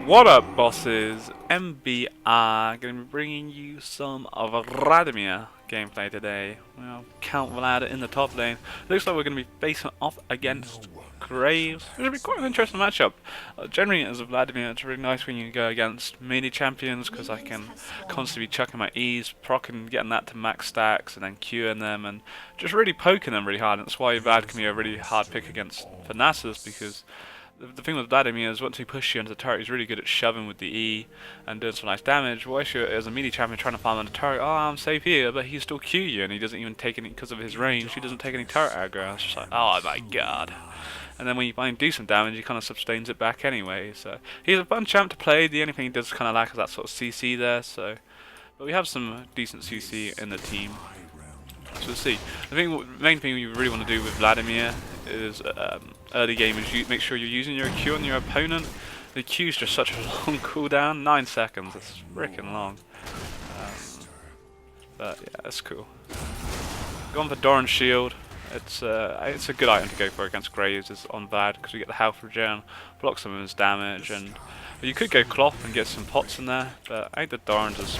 What up, bosses? MBR going to be bringing you some of Vladimir gameplay today. Well, Count Vlad in the top lane. Looks like we're going to be facing off against Graves. It's going to be quite an interesting matchup. Generally, as a Vladimir, it's really nice when you go against melee champions because I can constantly be chucking my E's, procking, getting that to max stacks, and then queuing them and just really poking them really hard. And that's why Vlad can be a really hard pick against Finassus, because the thing with Vladimir is once he pushes you into the turret, he's really good at shoving with the E and doing some nice damage. Whereas you as a melee champion trying to farm on the turret, oh, I'm safe here, but he still Q you and he doesn't even take any, because of his range, he doesn't take any turret aggro. It's just like, oh my god. And then when you find do some damage, he kind of sustains it back anyway. So he's a fun champ to play. The only thing he does kind of lack is that sort of CC there. So, but we have some decent CC in the team. So we'll see. The main thing you really want to do with Vladimir is early game is make sure you're using your Q on your opponent. The Q is just such a long cooldown, 9 seconds. It's freaking long. But yeah, that's cool. Going for Doran's shield. It's a good item to go for against Graves is on Vlad because we get the health regen, block some of his damage, and you could go Cloth and get some pots in there. But I think the Doran's is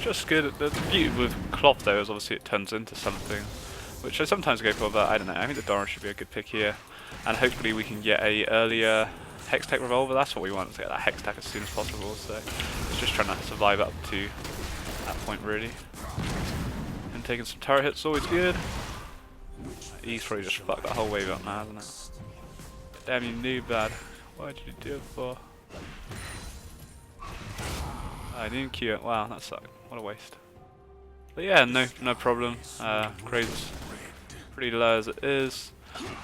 just good. The beauty with Cloth though is obviously it turns into something, which I sometimes go for, but I don't know. I think the Doran should be a good pick here, and hopefully we can get a earlier Hextech revolver. That's what we want, to get that Hextech as soon as possible. So it's just trying to survive up to that point really. And taking some turret hits is always good. He's probably just fucked that whole wave up now, hasn't it? Damn, you knew bad. Why did you do it for? I didn't queue it. Wow, that sucked. What a waste. But yeah, no problem. Graves is pretty low as it is.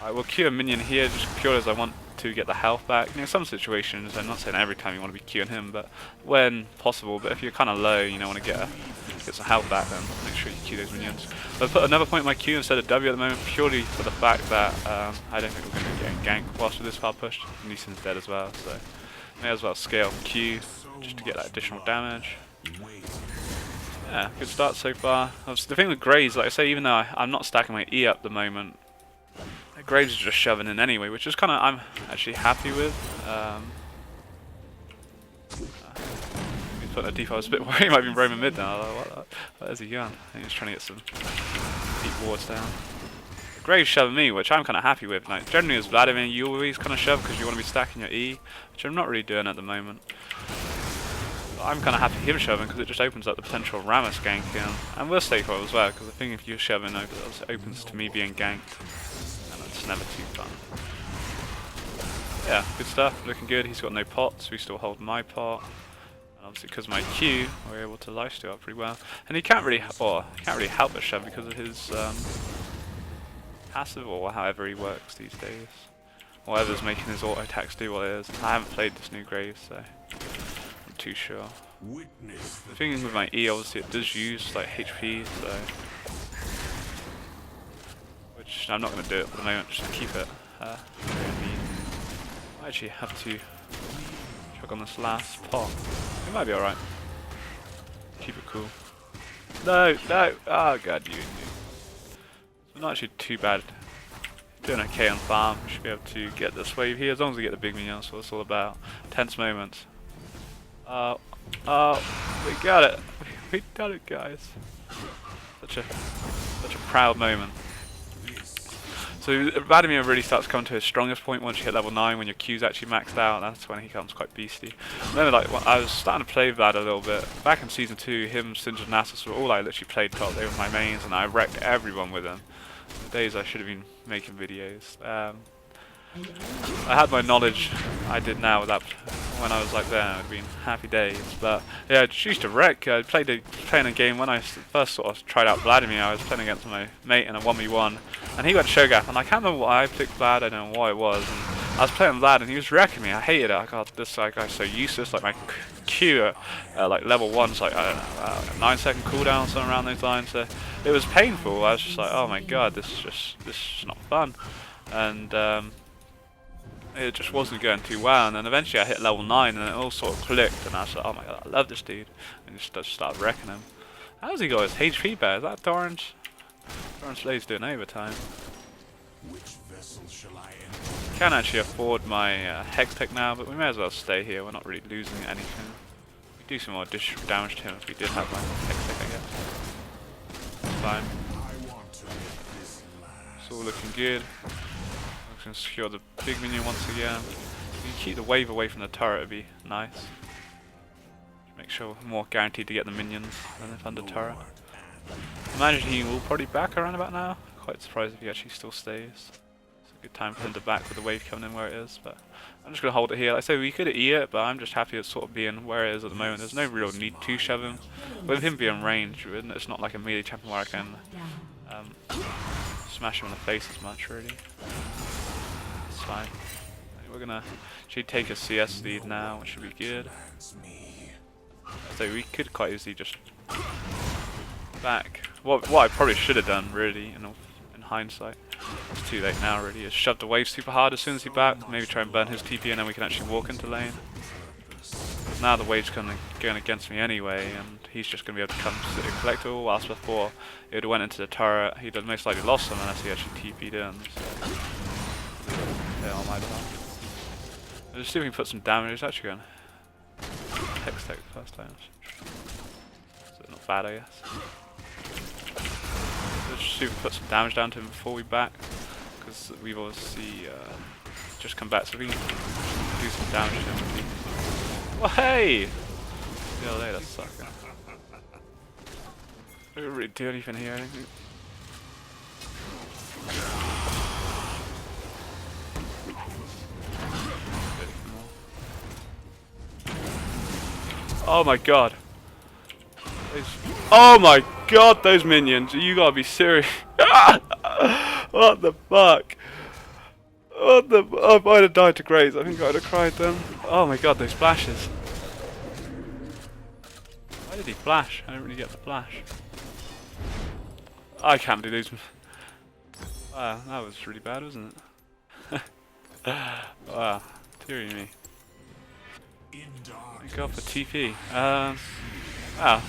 I will queue a minion here just purely as I want to get the health back. You know, some situations, I'm not saying every time you want to be queuing him, but when possible. But if you're kind of low, you know, want to get some health back, then make sure you queue those minions. I've put another point in my queue instead of W at the moment, purely for the fact that I don't think we're going to be getting ganked whilst with this far push. Neeson's dead as well, so may as well scale Q just to get that additional damage. Yeah, good start so far. The thing with Graves, like I say, even though I'm not stacking my E up at the moment, Graves is just shoving in anyway, which is kind of I'm actually happy with. He's putting a default. I was a bit worried he might be roaming mid now. What is he going? I think he's trying to get some deep wards down. Graves shoving me, which I'm kind of happy with. Like generally as Vladimir, you always kind of shove because you want to be stacking your E, which I'm not really doing at the moment. I'm kind of happy him shoving because it just opens up the potential Rammus ganking, and we'll stay for it as well because I think if you're shoving, it opens to me being ganked, and it's never too fun. Yeah, good stuff, looking good. He's got no pots, we still hold my pot, and obviously because of my Q, we're able to lifesteal up pretty well. And he can't really help but shove because of his passive or however he works these days. Whatever's making his auto attacks do what it is. I haven't played this new Graves, so too sure. The thing is with my E, obviously it does use like HP, so which I'm not going to do it for the moment, just to keep it. I actually have to check on this last pot. It might be alright. Keep it cool. No! Oh god, you. It's not actually too bad. Doing okay on farm. Should be able to get this wave here as long as we get the big minions. That's what it's all about. Tense moments. We got it. We done it, guys. Such a proud moment. So Vladimir really starts coming to his strongest point once you hit level 9, when your Q's actually maxed out. That's when he becomes quite beastly. Then like I was starting to play Vlad a little bit. Back in season 2, him, Singe and Nasus were all I literally played top. They were my mains and I wrecked everyone with them. The days I should have been making videos. I had my knowledge I did now with that when I was like there, it would have been happy days. But yeah, I just used to wreck. I playing a game when I first sort of tried out Vladimir. I was playing against my mate in a 1v1, and he went Shogath, and I can't remember why I picked Vlad. I don't know why it was. And I was playing Vlad, and he was wrecking me. I hated it. I got this guy's so useless. Like my Q at like level 1's like I don't know, 9-second cooldown or something around those lines. So it was painful. I was just like, oh my god, this is just not fun. And it just wasn't going too well, and then eventually I hit level 9 and it all sort of clicked, and I was like, oh my god, I love this dude, and just started wrecking him. How's he got his HP bear? Is that Doran's? Doran's Slay's doing overtime. Can't actually afford my Hex Tech now, but we may as well stay here. We're not really losing anything. We do some more additional damage to him if we did have my Hex Tech, I guess. It's fine. It's all looking good. I'm going to secure the big minion once again. If you keep the wave away from the turret, it'd be nice. Make sure we're more guaranteed to get the minions than if under turret. Imagine he will probably back around about now. Quite surprised if he actually still stays. It's a good time for him to back with the wave coming in where it is, but I'm just going to hold it here. Like I say, we could eat it, but I'm just happy it's sort of being where it is at the moment. There's no real need to shove him. With him being ranged, it's not like a melee champion where I can smash him in the face as much, really. It's fine. We're going to actually take a CS lead now, which should be good. So we could quite easily just back. What I probably should have done, really, in hindsight, it's too late now, really, is shove the wave super hard as soon as he backed, maybe try and burn his TP and then we can actually walk into lane. Now the wave's going against me anyway, and he's just going to be able to come sit and collect it all, whilst before it would have went into the turret, he'd have most likely lost them unless he actually TP'd in. So. Yeah, on my part. Let's just see if we can put some damage. It's actually going Hex Tech first time. So not bad, I guess. Let's just see if we can put some damage down to him before we back, because we've obviously just come back, so we can do some damage to him. Well, hey! See you later, sucker. We didn't really do anything here, I don't think. Oh my god. Oh my god, those minions. You gotta be serious. What the fuck? What the... Oh, if I'd have died to Graves, I think I'd have cried then. Oh my god, those flashes. Why did he flash? I didn't really get the flash. I can't do these. Wow, that was really bad, wasn't it? Wow, dearie me. Go for TP. Wow.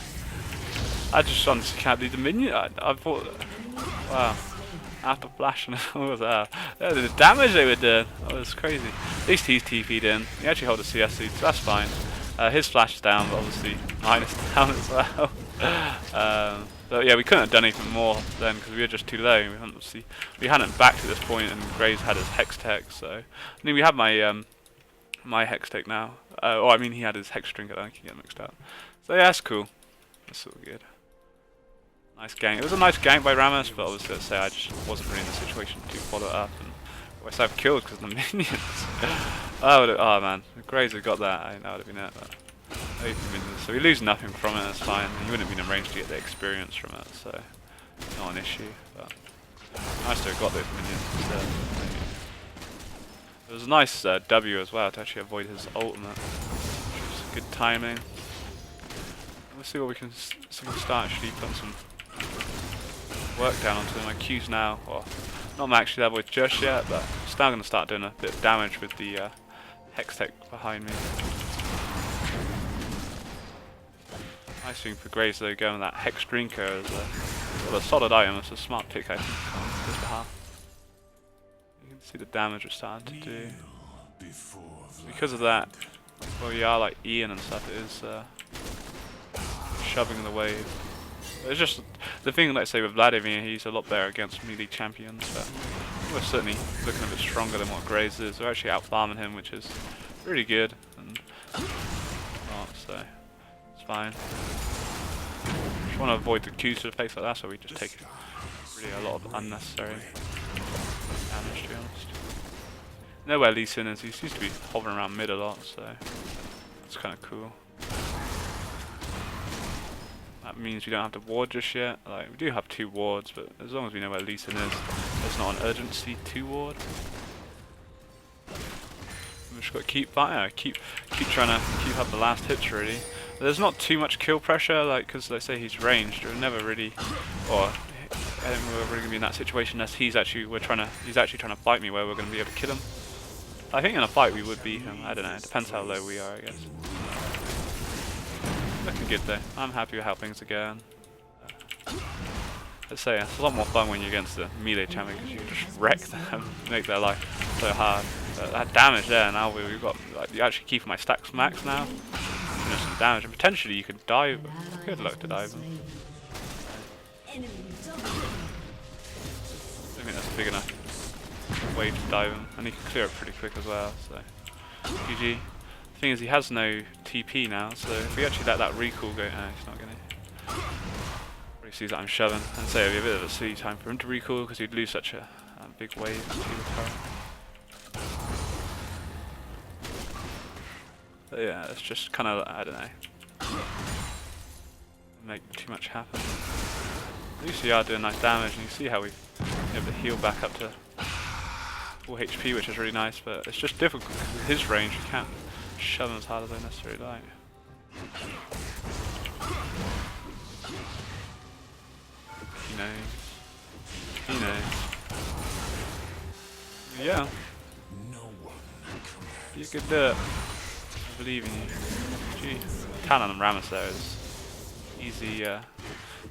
I just honestly can't do the minion. I thought. Wow. After flashing, what was that? The damage they were doing. That was crazy. At least he's TP'd in. He actually held a CS lead, so that's fine. His flash is down, but obviously mine is down as well. But yeah, we couldn't have done anything more then because we were just too low. We hadn't backed at this point, and Graves had his Hex Tech. So I mean, we have my my Hex Tech now. Or I mean, he had his Hex Trinket. I can get mixed up. So yeah, that's cool. That's all good. Nice gank. It was a nice gank by Ramos, but obviously, let's say I just wasn't really in the situation to follow it up. And West I've killed because of the minions. Oh man, if Graves had got that, I think that would have been it. But minions. So we lose nothing from it. That's fine. He wouldn't have been in range to get the experience from it, so not an issue. But nice to have got those minions instead. It was a nice W as well to actually avoid his ultimate, which was good timing. Let's see what we can start actually putting some work down onto my Qs now. Well, not max level just yet, but still going to start doing a bit of damage with the Hex Tech behind me. Nice thing for Graves though, going with that Hex Drinker as a solid item. It's a smart pick, I think, on his behalf. You can see the damage we're starting to do. Because of that, well, we are like Ian and stuff, it is shoving the wave. It's just the thing, let's say with Vladimir, he's a lot better against melee champions, but we're certainly looking a bit stronger than what Graves is. We're actually out farming him, which is really good, and so it's fine. Just want to avoid the Qs to the face like that, so we just take really a lot of unnecessary damage, to be honest. Know where Lee Sin is. He seems to be hovering around mid a lot, so it's kind of cool. That means we don't have to ward just yet. Like, we do have 2 wards, but as long as we know where Lee Sin is, there's not an urgency to ward. We've just got to keep fighting, keep trying to keep up the last hits really. There's not too much kill pressure, like, because they say he's ranged. We're never really, or I don't think we're really going to be in that situation unless he's actually trying to fight me where we're going to be able to kill him. I think in a fight we would beat him. I don't know. It depends how low we are, I guess. Looking good though. I'm happy with how things are going. Let's say it's a lot more fun when you're against the melee champion because you just wreck them, make their life so hard. But that damage there, now we've got, like, you actually keep my stacks max now. You know, some damage, and potentially you could dive. Good luck to dive them. I think that's a big enough way to dive him, and he can clear it pretty quick as well. So GG. The thing is, he has no TP now, so if we actually let that recall go, no, he's not going to. He sees that I'm shoving, and so it'll be a bit of a silly time for him to recall because he'd lose such a big wave to the turret. But yeah, it's just kind of, I don't know, make too much happen. At least we are doing nice damage, and you see how we've been able to heal back up to full HP, which is really nice, but it's just difficult because with his range you can't shove him as hard as I necessarily like. He knows. Yeah. You could do it. I believe in you. Gee. Talon and Rammus there is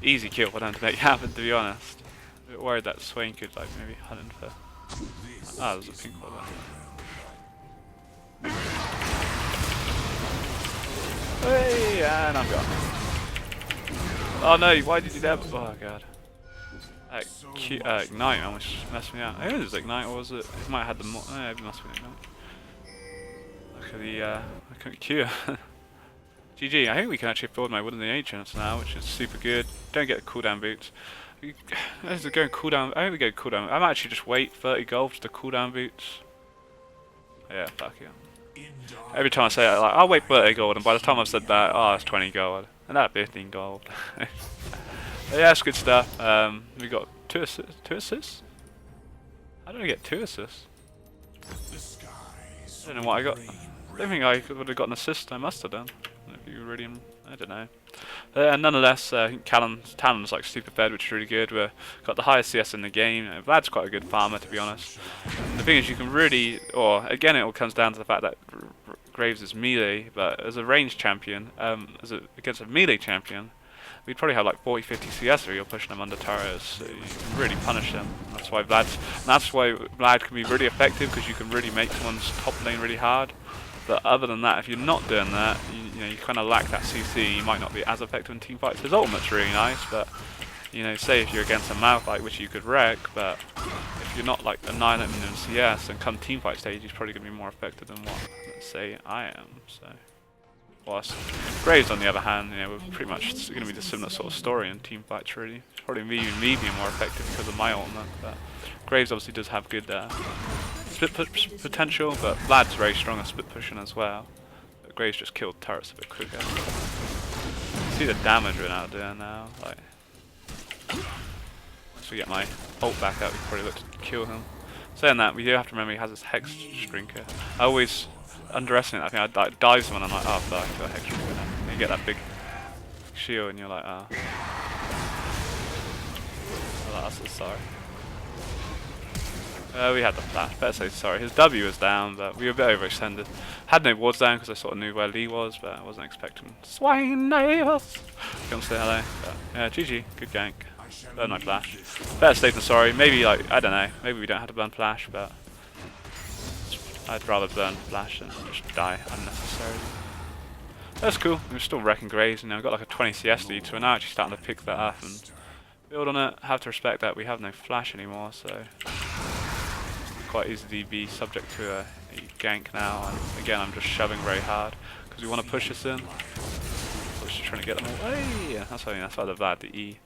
easy kill for them to make happen, to be honest. A bit worried that Swain could like maybe hunt in for. Ah, there's a pink ball there. Hey, and I'm gone. Oh no, why did you do that? Oh god. Ignite almost messed me out. I think it was Ignite, or was it? It might have had the it must have been Ignite. Look at the, I couldn't cure. GG, I think we can actually afford my Wood in the Ancients now, which is super good. Don't get cooldown boots. As we go cooldown, I think we go cooldown. I might actually just wait 30 gold for the cooldown boots. Yeah, fuck yeah. Every time I say it, like, I'll wait 30 gold, and by the time I've said that, oh, it's 20 gold. And that's 15 gold. Yeah, it's good stuff. We got two assists? How did I get 2 assists? I don't know what I got. I don't think I would have got an assist. I must have done. If you really, I don't know. Nonetheless, I think Talon's like super fed, which is really good. We've got the highest CS in the game. Vlad's quite a good farmer, to be honest. And the thing is, you can really, or again, it all comes down to the fact that Graves is melee, but as a ranged champion, against a melee champion, we'd probably have like 40-50 CS, or you're pushing them under turrets, so you can really punish them. That's why Vlad can be really effective, because you can really make someone's top lane really hard. But other than that, if you're not doing that, you know, you kind of lack that CC. You might not be as effective in team fights. His ultimate's really nice, but you know, say if you're against a Malphite, which you could wreck, but if you're not like annihilating in CS, and come team fight stage, he's probably going to be more effective than what, let's say, I am. So, whilst Graves, on the other hand, you know, we're pretty much going to be the similar sort of story in team fights. Really, probably me being more effective because of my ultimate. But Graves obviously does have good split push potential, but Vlad's very strong at split pushing as well. But Graves just killed turrets a bit quicker. See the damage we're now doing now. Like, once we get my ult back out, we can probably look to kill him. Saying that, we do have to remember he has this Hex Shrinker. I always underestimate that. I think I dive someone and I'm like, oh fuck, I got a Hex Shrinker now. And you get that big shield and you're like, oh. Oh, that's so sorry. We had the flash, better say sorry. His W was down, but we were a bit overextended. Had no wards down because I sort of knew where Lee was, but I wasn't expecting Swine nails. Come say hello. But, yeah, GG, good gank. Burn my flash. Better safe than sorry. Maybe, like, I don't know, maybe we don't have to burn flash, but I'd rather burn flash than just die unnecessarily. That's cool. We're still wrecking Graves, and I've got like a 20 CS lead, so we're now actually starting to pick that up and build on it. Have to respect that we have no flash anymore, so quite easily be subject to a gank now. And again, I'm just shoving very hard because we want to push this in. So just trying to get them away. Yeah, that's why the Vlad, the E.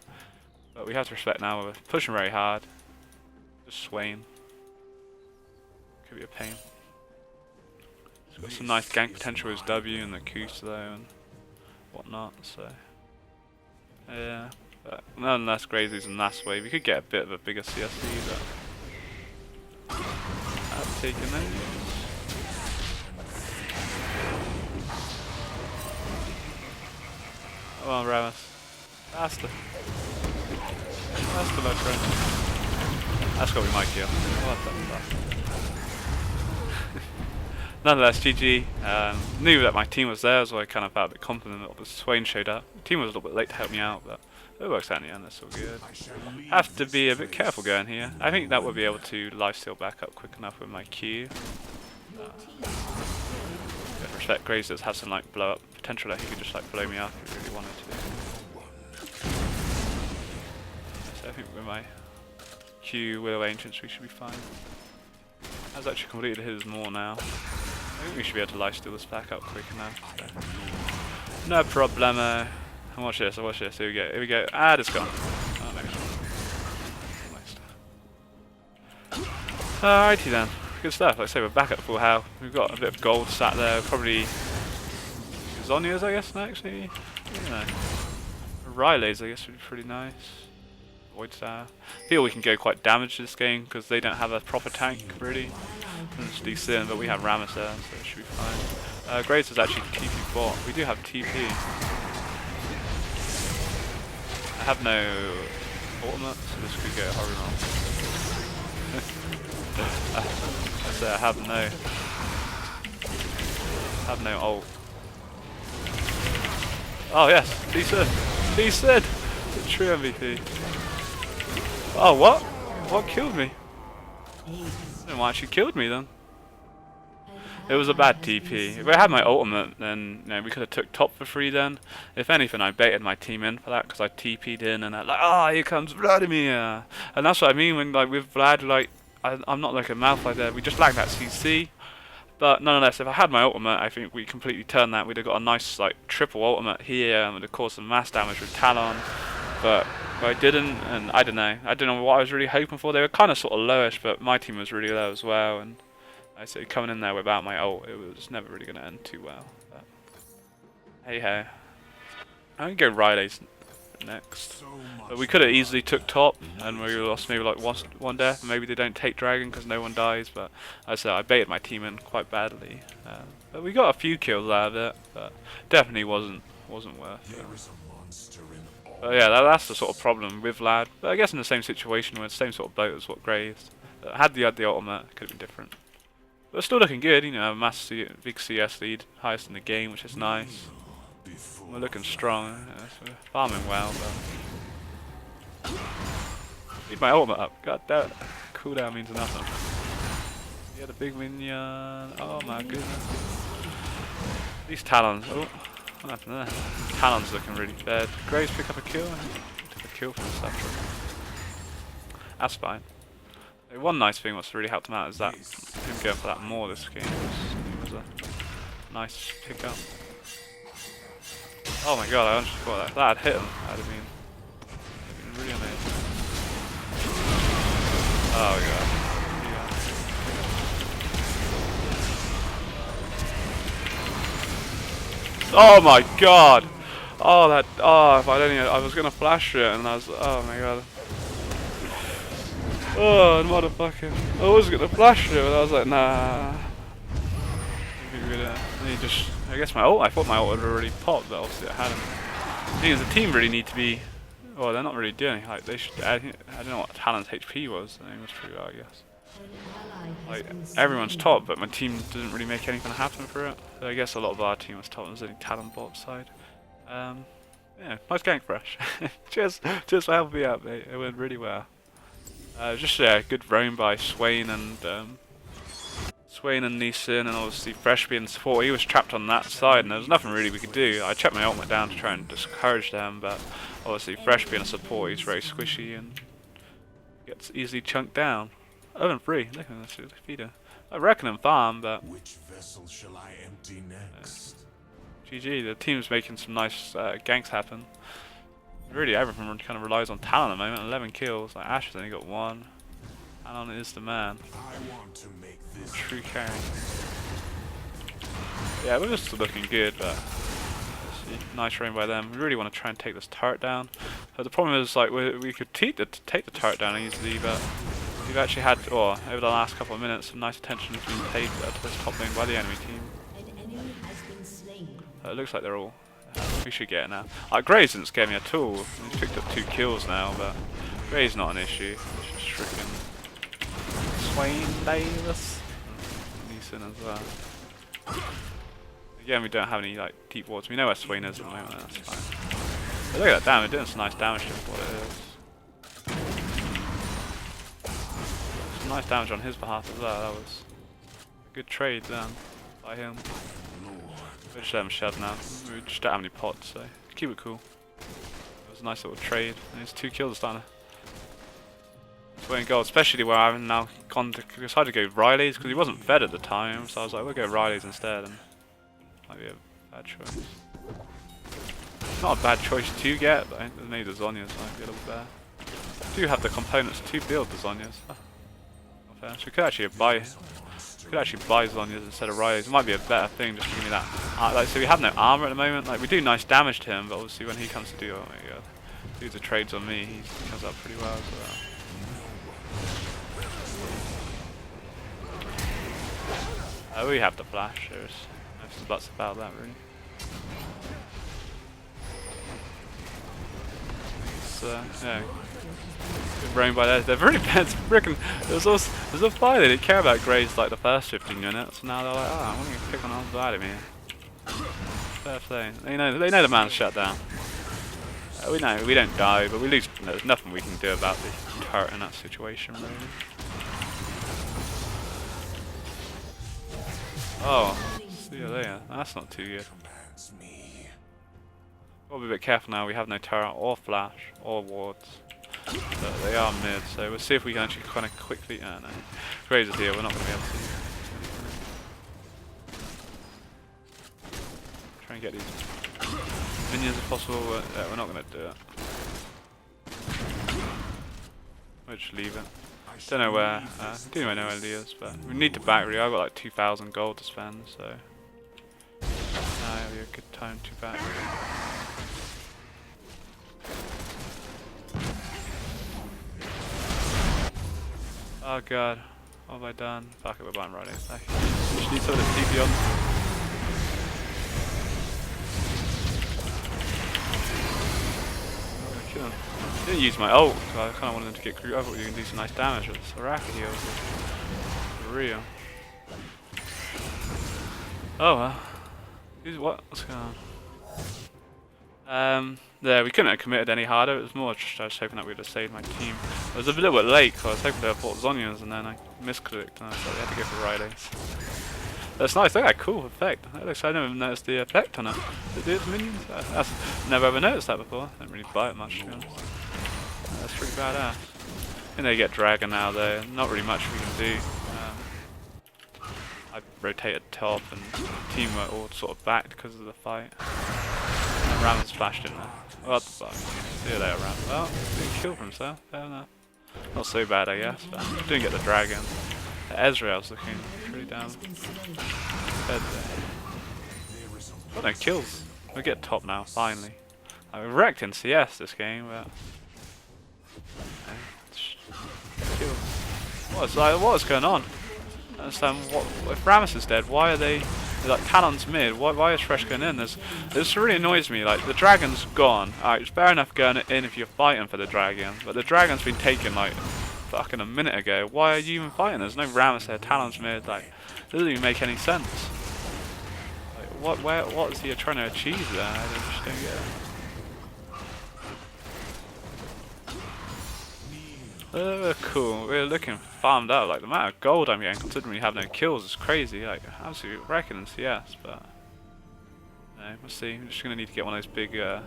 But we have to respect now. We're pushing very hard. Just swaying. Could be a pain. He's got some nice gank potential with his W and the Koos though and whatnot. So yeah. But nonetheless, Grazy's in last wave. We could get a bit of a bigger CSD, but I've taken it. Come on, Rammus. Faster. Faster, my friend. That's got to be my kill. What the fuck? Nonetheless, GG. Knew that my team was there, so I kind of felt a bit confident that Swain showed up. The team was a little bit late to help me out, but It works out in the end, that's all good. Have to be a bit careful going here. I think that would be able to lifesteal back up quick enough with my Q. Respect Graves does have some like blow up potential that he could just like blow me up if he really wanted to. So I think with my Q Willow Ancients we should be fine. Has actually completed his more now. I think we should be able to lifesteal this back up quick enough. So. No problemo. Watch this, watch this, here we go, here we go. Ah, it's gone. Oh, no. Alrighty then. Good stuff, like I say, we're back at full health. We've got a bit of gold sat there, probably Zonia's I guess actually. Yeah. Riley's I guess would be pretty nice. Void Star. I feel we can go quite damaged this game because they don't have a proper tank really. It's decent, but we have Rammus there, so it should be fine. Graves is actually TP bot. We do have TP. I have no ultimate, so this could go horribly wrong. I say I have no ult. Oh yes, decent, decent. The true MVP. Oh what? What killed me? I don't know what actually killed me then. It was a bad TP. If I had my ultimate, then we could have took top for free then. If anything, I baited my team in for that because I TP'd in and I like, ah, here comes Vladimir. And that's what I mean when like with Vlad, like I'm not like a Malphite there. We just lack that CC. But nonetheless, if I had my ultimate, I think we completely turned that. We'd have got a nice like triple ultimate here and would have caused some mass damage with Talon. But I didn't, and I don't know what I was really hoping for. They were kind of sort of lowish, but my team was really low as well. And I say coming in there without my ult, it was never really going to end too well. But hey ho. I'm going to go Riley's next. But we could have easily took top, and we lost maybe like one death. Maybe they don't take dragon because no one dies. But as I said, I baited my team in quite badly. But we got a few kills out of it, but definitely wasn't worth it. But yeah, that's the sort of problem with Vlad. But I guess in the same situation, we're the same sort of boat as what Graves. Had the ultimate, it could have been different. But still looking good, you know, big CS lead, highest in the game, which is nice. We're looking strong, so we're farming well, but need my ultimate up. God damn, cooldown means nothing. Yeah, the big minion. Oh my goodness. These Talons. Oh, what happened there? Talon's looking really bad. Graves pick up a kill. Took a kill from the stuff. That's fine. One nice thing what's really helped him out is that him going for that more this game was a nice pickup. Oh my god, I honestly thought that if that had hit him, that would have been really amazing. Oh god. Yeah. Oh my god! Oh that, oh if I'd only, I was gonna flash it and I was, oh my god. Oh, motherfucker. I was gonna flash it, but I was like, nah. I guess my ult, I thought my ult had already popped, but obviously it hadn't. The thing is, the team really need to be, well, they're not really doing, like, they should, I don't know what Talon's HP was, I think it was pretty low, I guess. Like, everyone's top, but my team didn't really make anything happen for it. So I guess a lot of our team was top, and there's only Talon bot side. Yeah, nice gang fresh. Cheers for helping me out, mate, it went really well. Just yeah, good roam by Swain and Neeson, and obviously Fresh being support. He was trapped on that side, and there was nothing really we could do. I checked my ultimate down to try and discourage them, but obviously Fresh being a support, he's very squishy and gets easily chunked down. 0-3, look at this feeder. I reckon him farm, but which vessel shall I empty next? GG, the team's making some nice ganks happen. Really, everything kind of relies on Talon at the moment. 11 kills. Like Ash has only got 1. Talon is the man. I want to make this true carry. Yeah, we're just looking good, but nice rain by them. We really want to try and take this turret down. But the problem is, like, we could take the turret down easily, but we've actually had, over the last couple of minutes, some nice attention has been paid to this top lane by the enemy team. It looks like they're all. We should get it now. Graves didn't scare me at all. He's picked up 2 kills now, but Graves not an issue. It's just freaking Swain Davis. Neeson as well. Again, we don't have any like deep wards. We know where Swain is at the moment. That's fine. But look at that damage, doing some nice damage to what it is. Some nice damage on his behalf as well. That was a good trade then by him. We just let him shed now. We just don't have any pots, so keep it cool. It was a nice little trade. And it's 2 kills starting to win goal, especially where I've now gone to decided to go Riley's because he wasn't fed at the time, so I was like, we'll go Riley's instead, and might be a bad choice. Not a bad choice to get, but I need the Zhonya's, so might be a little better. Do have the components to build the Zhonya's. Oh, not fair. So we could actually buy Zhonya's instead of Riley's. It might be a better thing just to give me that. Like, so we have no armor at the moment. Like, we do nice damage to him, but obviously when he comes to do, oh my god, do the trades on me, he comes up pretty well as well. We have the flash. There's no buts about that really. Yeah, good brain by there. They're very bad. Frickin' there's a fly they didn't care about grades like the first 15 minutes. Now they're like, oh, I want to pick on Vladimir. Fair play. They know the man's shut down. We know we don't die, but we lose. There's nothing we can do about the turret in that situation really. Oh, see you there. That's not too good. Gotta be a bit careful now. We have no turret or flash or wards, but they are mid. So we'll see if we can actually kind of quickly. No, Grazer's here. We're not going to be able to. Try and get these minions if possible. But yeah, we're not going to do it. We'll just leave it. Don't know where. Do know where he is, but we need to back really. I've got like 2,000 gold to spend, so now it'll be a good time to back. Oh god, what have I done? Fuck it, we're buying right in. Just need some of this TP on. Kill him. I didn't use my ult, so I kind of wanted him to get crew. I thought you can do some nice damage with this Araki heal. For real. Oh well. What's going on? There, we couldn't have committed any harder. It was more just I was hoping that we'd have saved my team. It was a little bit late, so I was hoping to have bought Zhonya's, and then I misclicked, and I thought we had to go for Riley's. That's nice. Look at that cool effect. That looks, I never even noticed the effect on it. It did minions. That's never ever noticed that before. I didn't really buy it much, to be honest. That's pretty badass. And they get Dragon now though. Not really much we can do. I rotated top and the team were all sort of backed because of the fight. And Ram splashed in there. What the fuck? See you later, Ram. Well, didn't kill for himself. Fair enough. Not so bad, I guess. But didn't get the Dragon. Ezreal's looking pretty down. Dead there. Got no kills. We get top now, finally. We wrecked in CS this game, but kills. What's going on? I understand what if Rammus is dead? Why are they like Talon's mid? Why is Fresh going in? This really annoys me. Like the dragon's gone. Alright, it's fair enough going in if you're fighting for the dragon, but the dragon's been taken like fucking a minute ago. Why are you even fighting? There's no Rammus there. Talon's mid. Like it doesn't even make any sense. Like what is he trying to achieve there? I just don't get it. Cool. We're looking farmed out. Like the amount of gold I'm getting, considering we have no kills, is crazy. Like absolutely wrecking in CS. But no, we'll see. I'm just gonna need to get one of those big. Just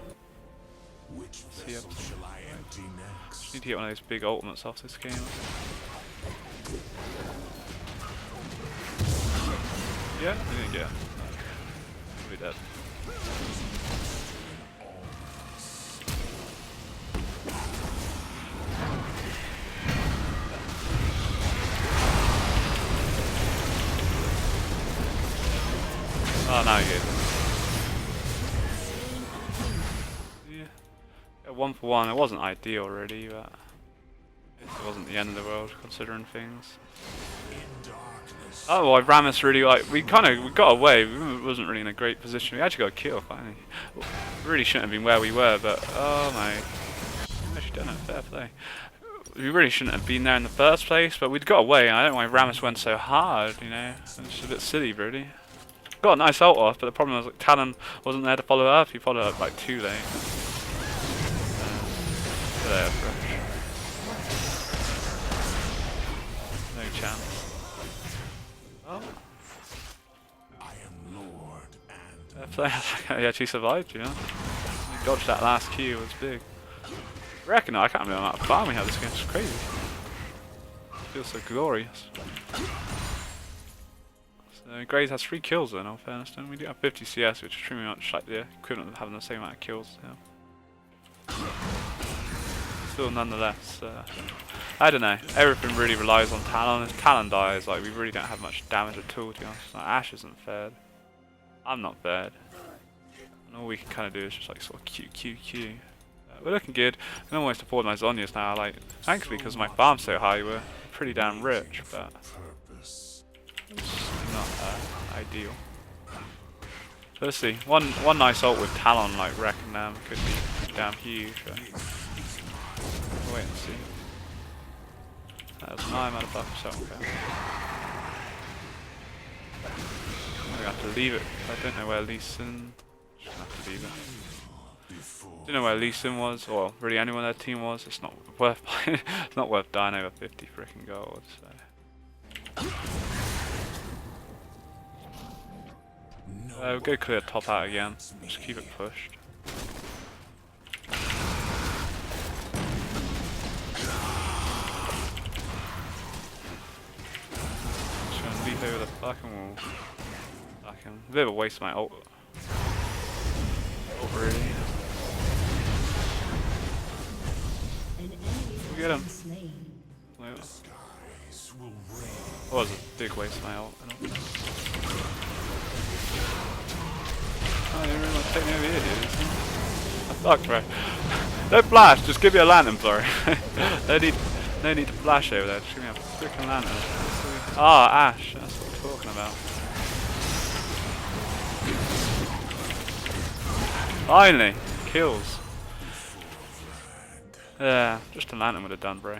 need to get one of those big ultimates off this game. Yeah, we didn't get it. We'll be dead. Oh, now you get it. Yeah, 1 for 1. It wasn't ideal, really, but it wasn't the end of the world considering things. Oh, well, Rammus really we got away. We wasn't really in a great position. We actually got a kill finally. We really shouldn't have been where we were, but oh my, actually done it. Fair play. We really shouldn't have been there in the first place, but we'd got away. And I don't know why Rammus went so hard. You know, it's just a bit silly, really. Got a nice ult off, but the problem was like Talon wasn't there to follow up. He followed up like too late. There, fresh. No chance. Oh. I am Lord and He actually survived, you know. He dodged that last Q, it was big. I reckon, I can't believe the amount of farm we have this game, it's crazy. It feels so glorious. So Graves has 3 kills then, in all fairness, and we do have 50 CS, which is pretty much like the equivalent of having the same amount of kills. Yeah. Still nonetheless, I don't know, everything really relies on Talon. If Talon dies, like, we really don't have much damage at all, to be honest. Like, Ashe isn't fared. I'm not fared. And all we can kind of do is just like sort of Q. We're looking good. I can almost afford my Zhonya's now, like, thankfully because my farm's so high, we're pretty damn rich, but purpose. it's not ideal. So let's see, one nice ult with Talon, like, wrecking them could be damn huge. But we'll wait and see. That was my motherfucker, so okay. I'm gonna have to leave it. I don't know where Lee Sin. Just gonna have to leave it. Don't know where Lee Sin was, or really anyone on their team was. It's not worth. It's not worth dying over 50 freaking gold. So. We'll go clear top out again. Just keep it pushed. Just gonna leap over the fucking wall. Fucking a bit of a waste of my ult. Really. We'll get him. Wait, that was a big waste of my ult. Oh, you really want to take me over here, dude. Fuck, bro. Don't flash, just give me a lantern, sorry. no need to flash over there, just give me a freaking lantern. Ah, Ashe, that's what I'm talking about. Finally! Kills. Yeah, just a lantern would have done, bro.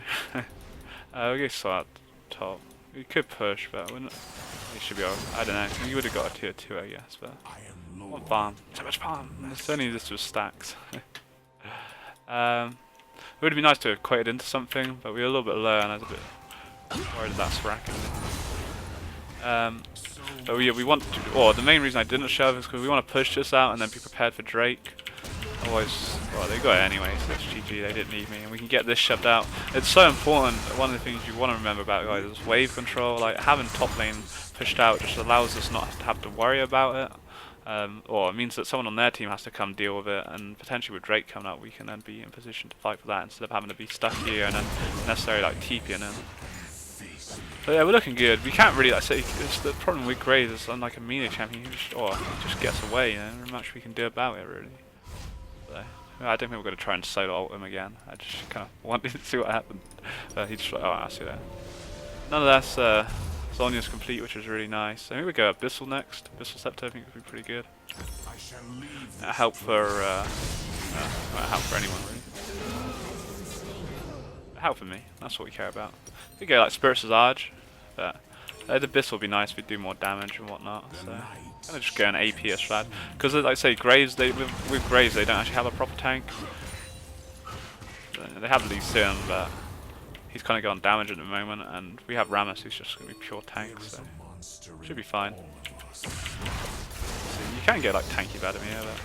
We'll go start top. We could push, but we're not, we should be alright. I don't know. We would have got a tier 2, I guess, but one farm. So much farm! It's only this was stacks. It would have been nice to have equated into something, but we were a little bit low and I was a bit worried about Sracken. But yeah, we want to, or the main reason I didn't shove is because we want to push this out and then be prepared for Drake. Otherwise, well, they got it anyway, so it's GG, they didn't need me, and we can get this shoved out. It's so important. One of the things you want to remember about, guys, is wave control. Like, having top lane pushed out just allows us not to have to worry about it. Or it means that someone on their team has to come deal with it, and potentially with Drake coming up, we can then be in position to fight for that instead of having to be stuck here and then necessarily like TPing in. But yeah, we're looking good. We can't really, like, say, it's the problem with Graves is unlike a melee champion, he just gets away, you know, not much we can do about it, really. So, I don't think we're going to try and solo ult him again. I just kind of wanted to see what happened. He just, oh, I see that. Nonetheless, Zhonya's complete, which is really nice. I think we go Abyssal next. Abyssal Scepter, I think would be pretty good. That'll help for, might help for anyone, really. Help for me, that's what we care about. We go like Spirits Visage, but the Abyss will be nice if we do more damage and whatnot. So kind of just go an AP as strat. Because like I say, Graves, with Graves they don't actually have a proper tank. They have Lee Sin, but he's kind of got on damage at the moment, and we have Rammus who's just going to be pure tank, so should be fine. So you can get like tanky Vladimir, but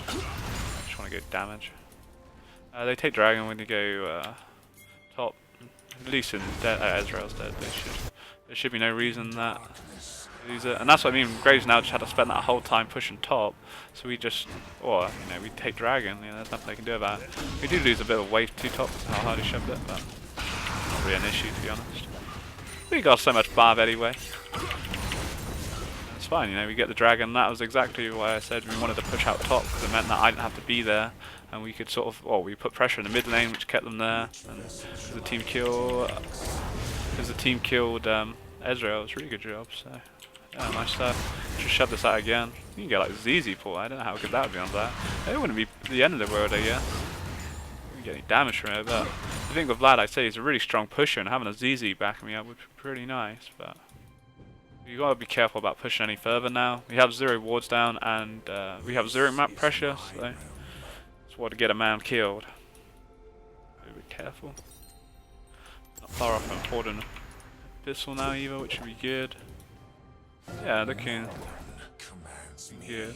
I just want to go damage. They take Dragon when they go top. Lee Sin dead, Ezreal's dead. There should be no reason that they lose it, and that's what I mean. Graves now just had to spend that whole time pushing top, so we just, or you know, we take Dragon. You know, there's nothing they can do about it. We do lose a bit of wave 2 top because of how hard he shoved it, but not really an issue to be honest. We got so much barb anyway. It's fine, you know. We get the Dragon. That was exactly why I said we wanted to push out top, because it meant that I didn't have to be there. And we could sort of, well, we put pressure in the mid lane, which kept them there. And the team killed Ezreal. It's a really good job. So yeah, nice stuff. Just shove this out again. You can get like ZZ pull. I don't know how good that would be on that. It wouldn't be the end of the world, I guess. You wouldn't get any damage from it, but I think with Vlad, I'd say he's a really strong pusher, and having a ZZ backing me up would be pretty nice. But you gotta be careful about pushing any further now. We have 0 wards down, and we have 0 map pressure. So what to get a man killed. Careful. Not far off from holding Abyssal now either, which would be good. Yeah, looking commands me. good.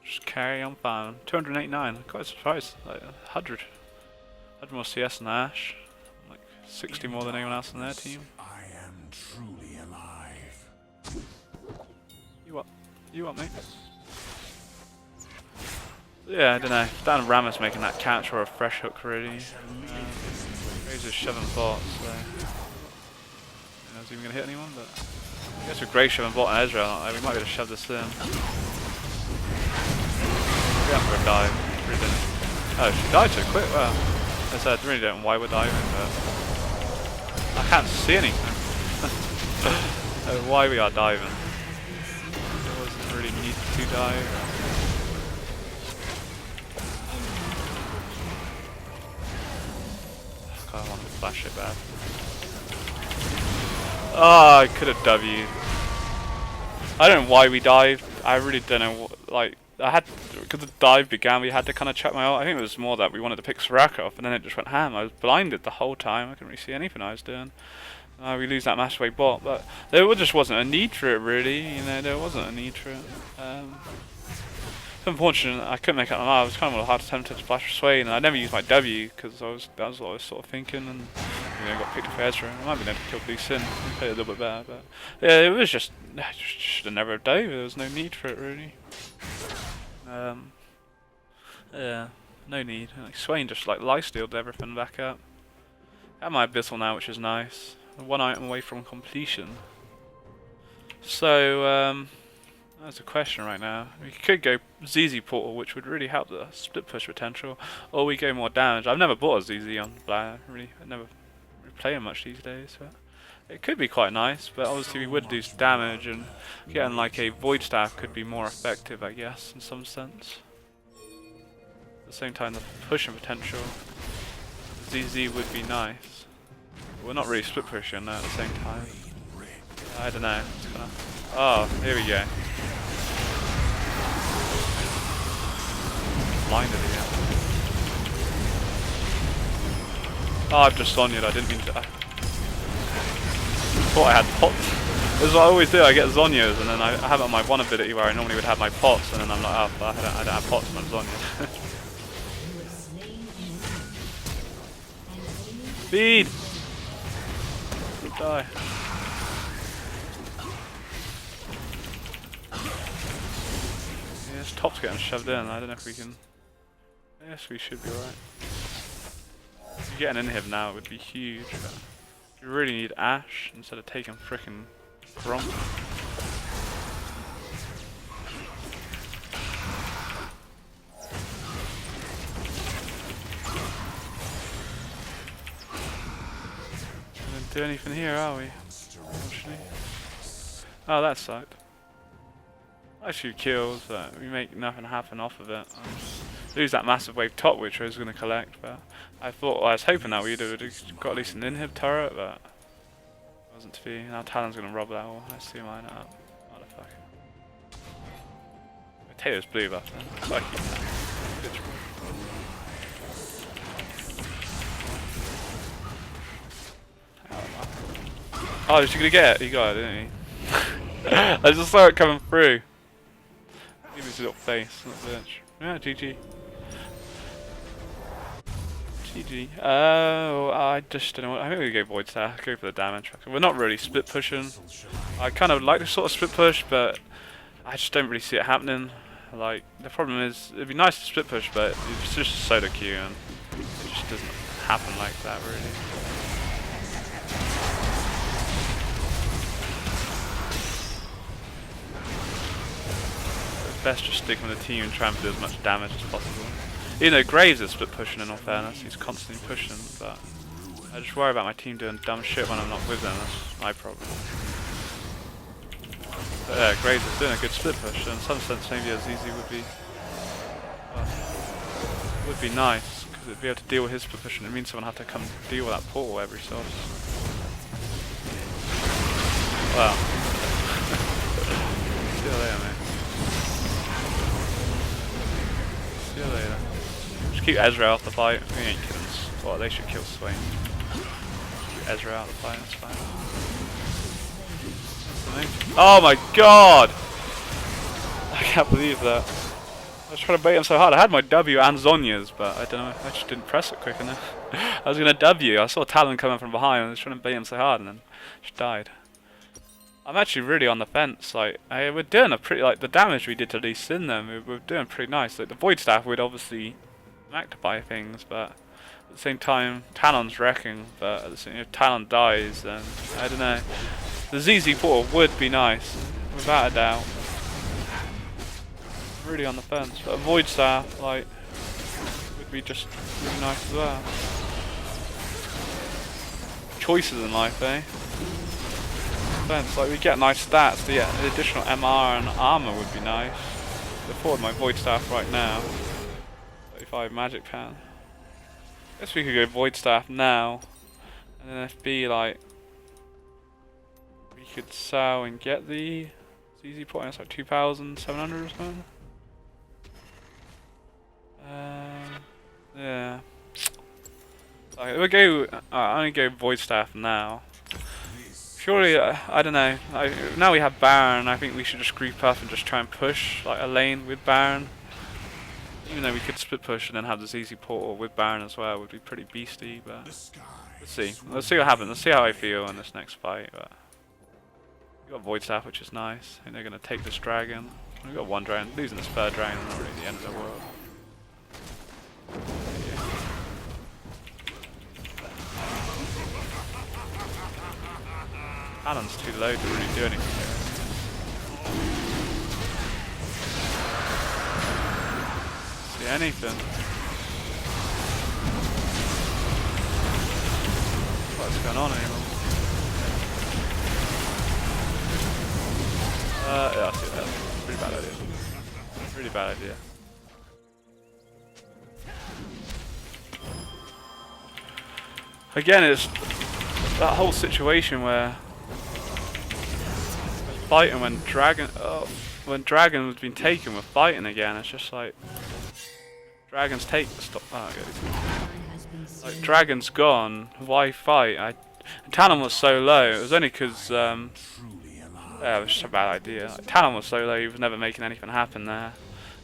Just carry on fine. 289. Quite surprised. Like 100 more CS than Ash. Like 60 more than anyone else on their team. I am truly alive. You what? You what, mate? Yeah, I don't know. Dan Ramos making that catch or a fresh hook really. He's just shoving bots, so. I was even going to hit anyone, but I guess with Grey shoving bot and Ezra, we might be able to shove this in. We haven't got to dive. Really didn't. Oh, she died so quick. Wow. I said, I really don't know why we're diving, but I can't see anything. Why we are diving. It wasn't really need to dive. God, I want to flash it bad. Oh, I could have W'd. I don't know why we dived. I really don't know what, like, I had, because the dive began, we had to kind of check my ult. I think it was more that we wanted to pick Soraka off, and then it just went ham. I was blinded the whole time. I couldn't really see anything I was doing. We lose that massive wave bot, but there just wasn't a need for it, really. You know, there wasn't a need for it. It's unfortunate I couldn't make it on that. I was kind of hard tempted to splash Sway, and I never used my W because that was what I was sort of thinking, and you know, got picked up for Ezra. I might be able to kill Blue Sin and play it a little bit better, but yeah, it was just should have never dived. There was no need for it, really. Yeah, no need. Like, Swain just like lifestealed everything back up. Got my Abyssal now, which is nice. One item away from completion. So, that's a question right now. We could go ZZ Portal, which would really help the split push potential, or we go more damage. I've never bought a ZZ on Vlad, really. I never play him much these days, but it could be quite nice. But obviously we would do some damage, and getting like a Void Staff could be more effective, I guess, in some sense. At the same time, the pushing potential, ZZ would be nice. We're not really split pushing at the same time. I don't know. It's gonna... Oh, here we go. Blinded again. Oh, I've just Zonya'd. I didn't mean to. I thought I had pots. This is what I always do. I get Zonyas, and then I have it on my one ability where I normally would have my pots, and then I'm like, oh, but I don't have pots when I'm Zonya'd. Speed! Die. Yeah, this top's getting shoved in. I don't know if we can. Yes, we should be alright. If you get an inhib now, it would be huge. But you really need Ashe instead of taking frickin' Gromp. Do anything here, are we? Unfortunately. Oh, that sucked. I shoot kills, but we make nothing happen off of it. Lose that massive wave top, which I was going to collect, but I was hoping that we'd have got at least an inhib turret, but it wasn't to be. Now Talon's going to rob that all. Let's see mine up. Motherfucker. Potato's blue buff then. Fuck you. Bitch. Oh, is she gonna get it? He got it, didn't he? I just saw it coming through. Give his little face, little bitch. Yeah, GG. GG. Oh, I just don't know what. I think we go Void Staff, go for the damage. We're not really split pushing. I kind of like to sort of split push, but I just don't really see it happening. Like, the problem is, it'd be nice to split push, but it's just a solo queue, and it just doesn't happen like that, really. Best just stick with the team and try and do as much damage as possible. Even though Graves is split pushing, in all fairness, he's constantly pushing, but I just worry about my team doing dumb shit when I'm not with them. That's my problem. But yeah, Graves is doing a good split push, and in some sense maybe a ZZ would be nice, because it'd be able to deal with his split push, and it means someone have to come deal with that portal every so often. Wow. See you later, mate. See you later. Just Keep Ezra off the fight. We ain't killing. Well, they should kill Swain. Keep Ezra out of the fight. That's fine. Oh my god! I can't believe that. I was trying to bait him so hard. I had my W and Zonya's, but I don't know. I just didn't press it quick enough. I was gonna W. I saw Talon coming from behind. And I was trying to bait him so hard, and then just died. I'm actually really on the fence. Like, we're doing a pretty the damage we did to Lee Sin. Then we're doing pretty nice. Like the Void Staff would obviously magnify things, but at the same time, Talon's wrecking. But at the same, if Talon dies, then I don't know. The ZZ portal would be nice, without a doubt. Really on the fence, but a Void Staff would be just really nice as well. Choices in life, eh? Fence, we get nice stats. So yeah, the additional MR and armor would be nice. Afford my Void Staff right now. 35 Magic Pan. Guess we could go Void Staff now, and then FB we could sell and get the ZZ point. It's like 2,700 or something. Yeah. We'll go. I'm gonna go Void Staff now. Surely, I don't know. Now we have Baron. I think we should just group up and just try and push a lane with Baron. Even though we could split push and then have the ZZ portal with Baron as well, would be pretty beasty. But let's see. Let's see what happens. Let's see how I feel in this next fight. But we got Void Staff, which is nice. I think they're gonna take this dragon. We got one dragon. Losing this third dragon is not really the end of the world. Talon's too low to really do anything here. See anything? What's going on anymore? Yeah, I see that. Pretty bad idea. Really bad idea. Again, it's that whole situation where we're fighting when Dragon was being taken, we're fighting again. It's just like Dragon's stop. Oh, okay. Dragon's gone. Why fight? Talon was so low. It was only because yeah, it was just a bad idea. Talon was so low, he was never making anything happen there.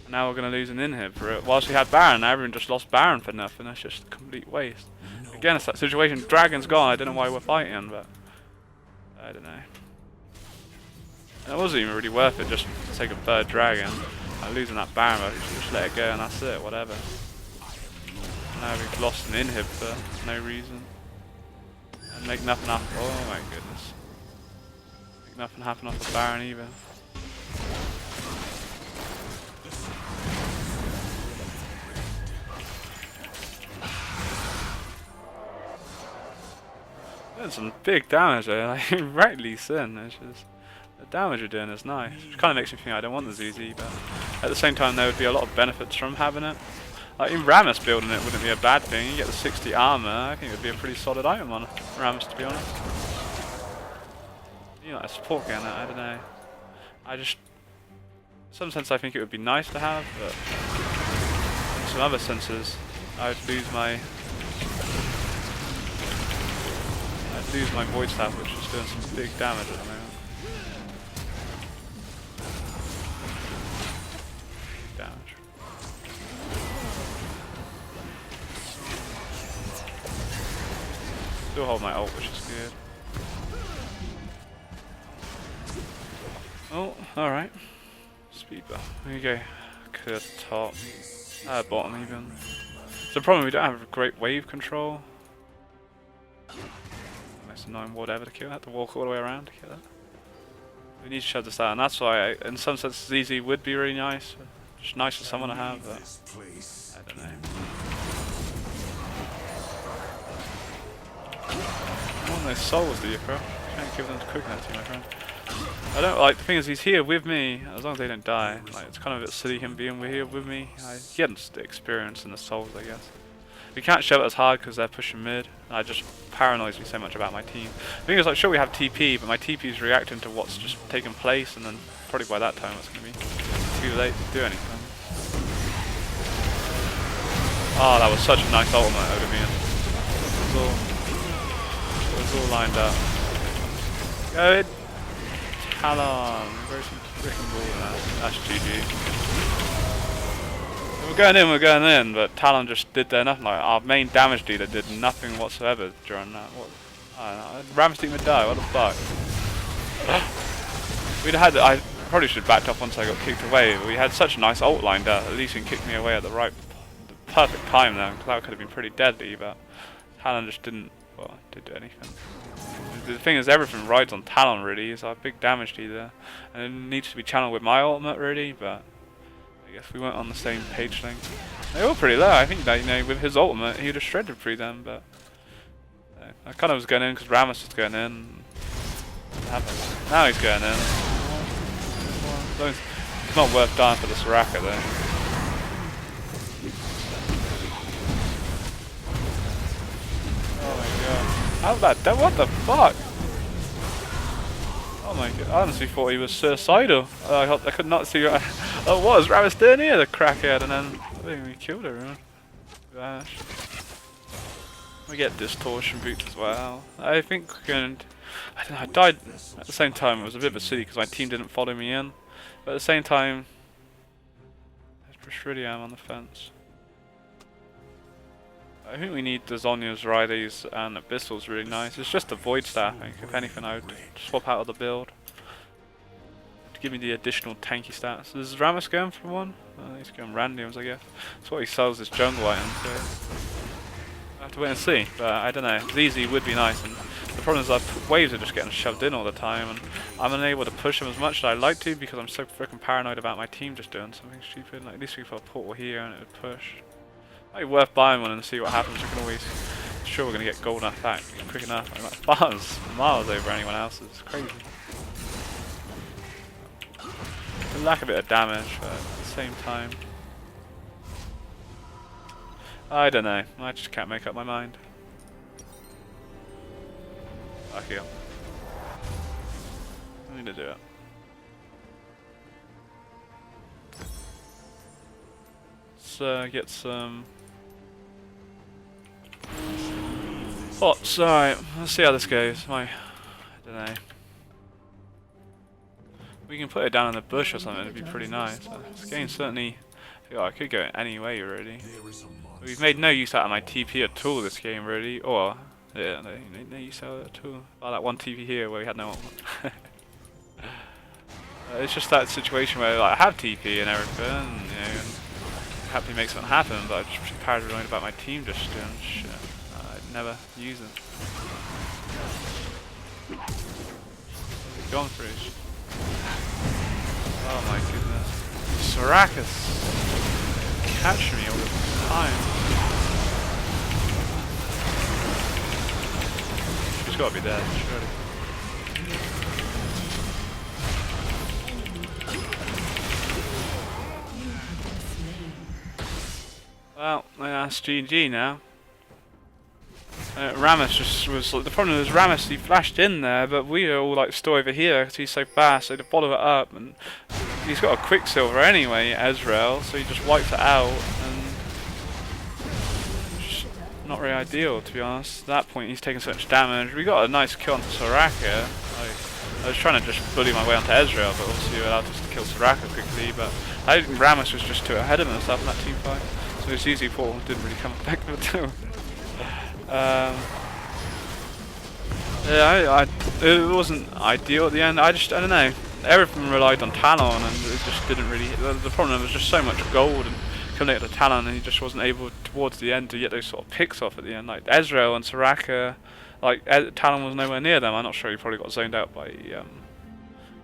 And now we're gonna lose an inhib for it. Whilst we had Baron, now everyone just lost Baron for nothing. That's just a complete waste. Again, it's that situation. Dragon's gone. I don't know why we're fighting, but I don't know. And it wasn't even really worth it just to take a third dragon. Losing that Baron, but just let it go and that's it. Whatever. Now we've lost an inhib for no reason and make nothing happen. Oh my goodness. Make nothing happen off the Baron either. Doing some big damage there, rightly sin. It's just the damage you're doing is nice. Which kind of makes me think I don't want the ZZ, but at the same time there would be a lot of benefits from having it. In Rammus building it wouldn't be a bad thing. You get the 60 armor. I think it would be a pretty solid item on Rammus, to be honest. You know, a support gun. I don't know. In some sense I think it would be nice to have, but in some other senses I'd lose my Void Staff, which is doing some big damage at the moment. Big damage. Still hold my ult, which is good. Oh, alright. Speed buff. There you go. Clear top. Bottom even. It's the problem, we don't have great wave control. It's annoying whatever to kill that, to walk all the way around to kill that. We need to shut this down, and that's why, in some sense, ZZ would be really nice. Just nice for someone to have, but I don't know. I want those souls, do you, bro? Can't give them to coconut to my friend. I don't the thing is, he's here with me, as long as they don't die. It's kind of a bit silly him being here with me. He hadn't the experience in the souls, I guess. We can't shove it as hard because they're pushing mid. I just paranoids me so much about my team. The thing is, sure we have TP, but my TP is reacting to what's just taken place, and then probably by that time it's going to be too late to do anything. Oh, that was such a nice ultimate, Vladimir. It was all lined up. Go in. Talon. Where's some freaking ball now? That's GG. We're going in, but Talon just did there nothing. Like, our main damage dealer did nothing whatsoever during that. What? I don't know. Ram's team would die. What the fuck? We'd had. I probably should have backed off once I got kicked away. But we had such a nice ult lined up. At least he kicked me away at the perfect time there. Because that could have been pretty deadly. But Talon just didn't. Well, did do anything. The thing is, everything rides on Talon really. He's our big damage dealer, and it needs to be channeled with my ultimate really. But I guess we weren't on the same page length. They were pretty low. I think that, you know, with his ultimate, he would have shredded through them. But I kind of was going in because Rammus was going in. What happened? Now he's going in. It's not worth dying for the Soraka though. Oh my god! How's that? What the fuck? Oh my god! I honestly thought he was suicidal. I could not see. Oh, what was Rammus doing here? The crackhead, and then I think we killed her. Gosh. We get distortion boots as well. I think we can. I don't know. I died at the same time. It was a bit of a city because my team didn't follow me in. But at the same time, there's Prishridiam on the fence. I think we need the Zhonya's, Riders, and Abyssal's really nice. It's just the Void Staff, I think. If anything, I would swap out of the build to give me the additional tanky stats. Is Rammus going for one? He's going randoms, I guess. That's what he sells his jungle items. So I have to wait and see. But I don't know. ZZ would be nice. And the problem is our waves are just getting shoved in all the time, and I'm unable to push them as much as I'd like to because I'm so freaking paranoid about my team just doing something stupid. Like, at least we put a portal here and it would push. Might be worth buying one and see what happens. We can always. Sure, we're gonna get gold enough back quick enough. Like miles over anyone else's. It's crazy. We lack a bit of damage, but at the same time, I don't know. I just can't make up my mind. Fuck you. I need to do it. Let's get some. Oh, sorry. Let's see how this goes. I don't know. We can put it down in the bush or something. It'd be pretty nice. This game certainly. I could go any way really. We've made no use out of my TP at all this game really. Or yeah, no use out of it at all. Oh, that one TP here where we had no one. It's just that situation where like, I have TP and everything, and, you know, and happily make something happen, but I'm just paranoid about my team just doing shit. I'd never use it. What's he gone through? Oh my goodness. Sorakas catch me all the time. She's gotta be dead, surely. Well, that's GG now. Rammus just was like, the problem is Rammus, he flashed in there, but we are all like still over here because he's so fast, so to follow it up, and he's got a Quicksilver anyway, Ezreal, so he just wipes it out, and just not really ideal to be honest. At that point he's taking so much damage. We got a nice kill onto Soraka. I was trying to just bully my way onto Ezreal, but obviously it allowed us to kill Soraka quickly, but I think Rammus was just too ahead of himself in that team fight. So his easy portal didn't really come effective at all. Yeah, it wasn't ideal at the end. I don't know. Everything relied on Talon, and it just didn't really. The problem was just so much gold and connected to Talon, and he just wasn't able towards the end to get those sort of picks off at the end. Like Ezreal and Soraka, like Talon was nowhere near them. I'm not sure he probably got zoned out by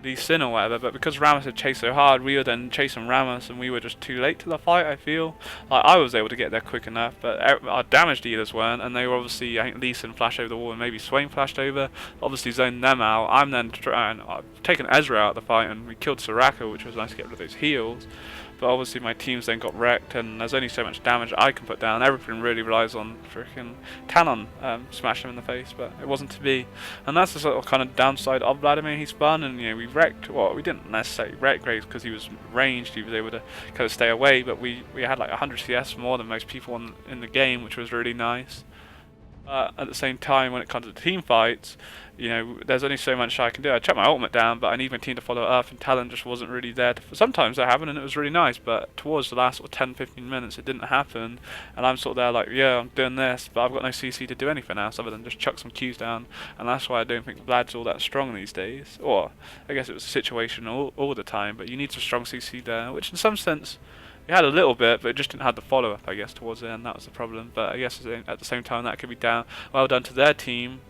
Lee Sin or whatever, but because Rammus had chased so hard, we were then chasing Rammus, and we were just too late to the fight, I feel. Like, I was able to get there quick enough, but our damage dealers weren't, and they were obviously, I think Lee Sin flashed over the wall, and maybe Swain flashed over, obviously zoned them out. I'm then trying, I've taken Ezra out of the fight, and we killed Soraka, which was nice to get rid of those heals, but obviously my teams then got wrecked, and there's only so much damage I can put down. Everything really relies on freaking Talon smashing him in the face, but it wasn't to be. And that's the sort of kind of downside of Vladimir. He's fun, and we wrecked. Well, we didn't necessarily wreck Graves because he was ranged. He was able to kind of stay away, but we had like 100 CS more than most people in the game, which was really nice. At the same time, when it comes to team fights, there's only so much I can do. I chucked my ultimate down, but I need my team to follow it up, and Talon just wasn't really there. Sometimes that happened, and it was really nice, but towards the last sort of 10-15 minutes, it didn't happen, and I'm sort of there like, yeah, I'm doing this, but I've got no CC to do anything else other than just chuck some Qs down, and that's why I don't think Vlad's all that strong these days. Or, I guess it was a situation all the time, but you need some strong CC there, which in some sense, we had a little bit, but it just didn't have the follow-up, I guess, towards the end. That was the problem. But I guess at the same time, that could be well done to their team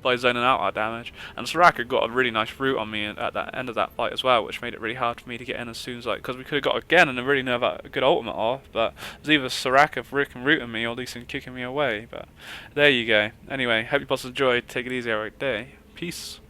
by zoning out our damage. And Soraka got a really nice root on me at that end of that fight as well, which made it really hard for me to get in as soon as because we could have got again and really know about a good ultimate off, but it was either Soraka freaking rooting me or at least kicking me away. But there you go. Anyway, hope you both enjoyed. Take it easy every day. Peace.